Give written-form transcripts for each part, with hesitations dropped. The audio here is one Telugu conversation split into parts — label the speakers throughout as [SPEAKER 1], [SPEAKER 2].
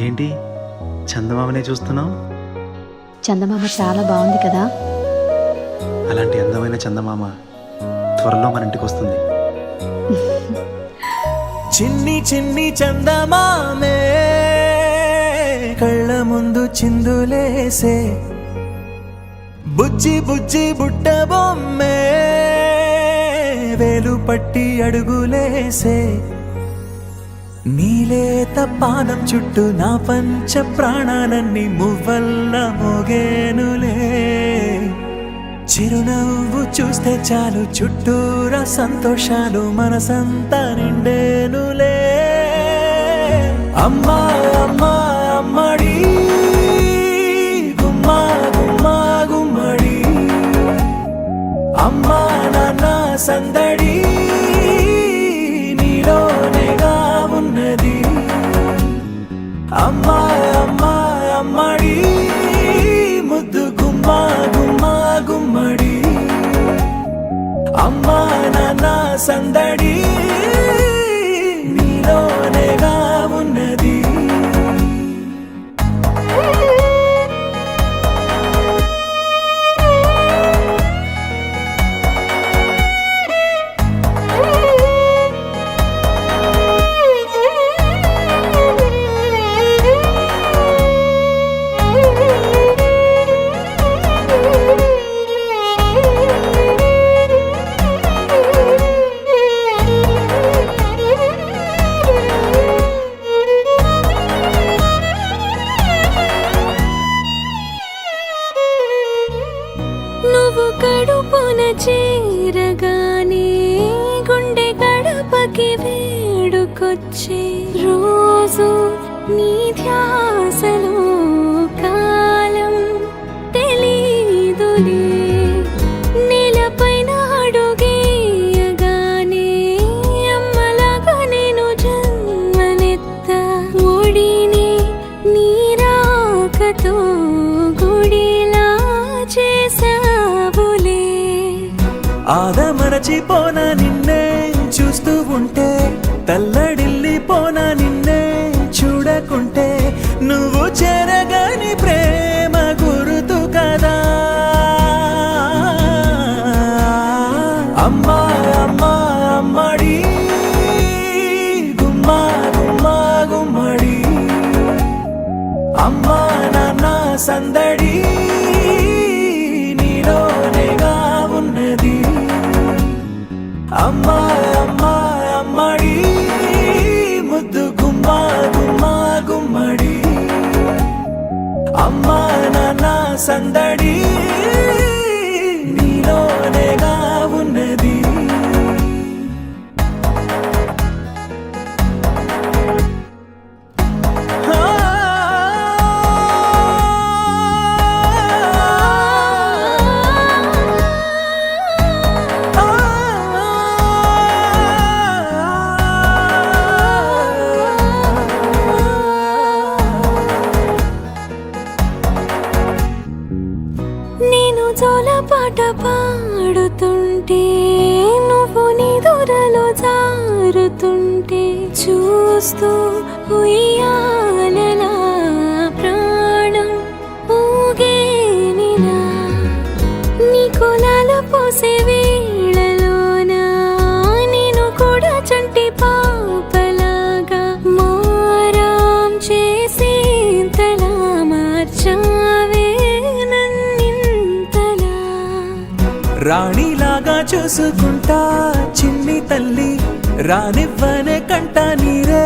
[SPEAKER 1] ఏంటి చందమామనే చూస్తున్నావు?
[SPEAKER 2] చందమామ చాలా బాగుంది కదా.
[SPEAKER 1] అలాంటి అందమైన చందమామ త్వరలో మన ఇంటికి వస్తుంది.
[SPEAKER 3] చిన్ని చిన్ని చందమామే కళ్ళ ముందు చిందులేసే, బుజ్జి బుజ్జి బుట్ట బొమ్మే వేలు పట్టి అడుగులేసే, నీలేత పానం చుట్టూ నా పంచ ప్రాణాలన్నీ మువ్వల్ల మోగేనులే. చిరునవ్వు చూస్తే చాలు చుట్టూరా సంతోషాలు మనసంతా నిండేనులే. అమ్మా అమ్మా అమ్మడి గుమ్మా గుమ్మా గుమ్మడి, అమ్మా నాన్న సందడి నీలోనేగా ఉన్నది. అమ్మా అమ్మా అమ్మడి ముద్దు గుమ్మా గుమ్మా గుమ్మడి, అమ్మా నాన్న సందడి నీలోనేగా ఉన్నది.
[SPEAKER 4] నువ్వు కడుపున చేరగానే గుండె గడపకి వేడుకొచ్చే, రోజు నీ ధ్యాసలో కాలం తెలీదులే. నేలపైన అడుగేయగానే అమ్మలాగా నేను జన్మనెత్త, ఒడిని నీ రాకతో గుడిలా చేసావులే.
[SPEAKER 3] ఆదమరచిపోనా నిన్నే చూస్తూ ఉంటే, తల్లడిల్లిపోనా నిన్నే చూడకుంటే, నువ్వు చెరగని ప్రేమ గురుతు కదా. అమ్మా అమ్మా అమ్మడి గుమ్మా గుమ్మా గుమ్మడి, అమ్మా నాన్న సందడి నీలోనేగా ఉన్నది. అమ్మా అమ్మా అమ్మడి ముద్దు గుమ్మా గుమ్మా గుమ్మడి, అమ్మా నాన్న సందడి నీలోనేగా ఉన్నది.
[SPEAKER 4] నేను జోలపాట పాడుతుంటే, నువ్వు నిదురలో జారుతుంటే, చూస్తూ ఉయ్యాలలా ప్రాణం ఊగేనిలా. నీ కులాల పోసే వేళలోన నేను కూడా చంటి పాపలాగా మారాం చేసేంతలా మార్చావే నన్నింతలా.
[SPEAKER 3] రాణిలాగా చూసుకుంటా చిన్ని తల్లి, రానివ్వనే కంట నీరే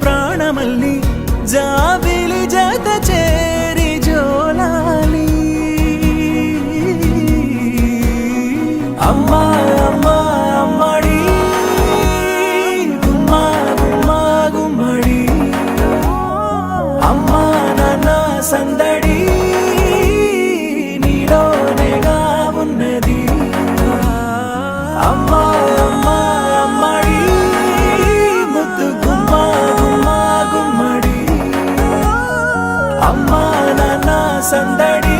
[SPEAKER 3] ప్రాణమల్లి, జాబిలి జత చేరి జోలాలి. అమ్మా అమ్మా అమ్మడి గుమ్మా గుమ్మా గుమ్మడి, అమ్మా నాన్న సందడి నీలోనేగా ఉన్నది. అమ్మా అమ్మా అమ్మడి ముద్దు గుమ్మా గుమ్మా గుమ్మడి, అమ్మా నాన్న సందడి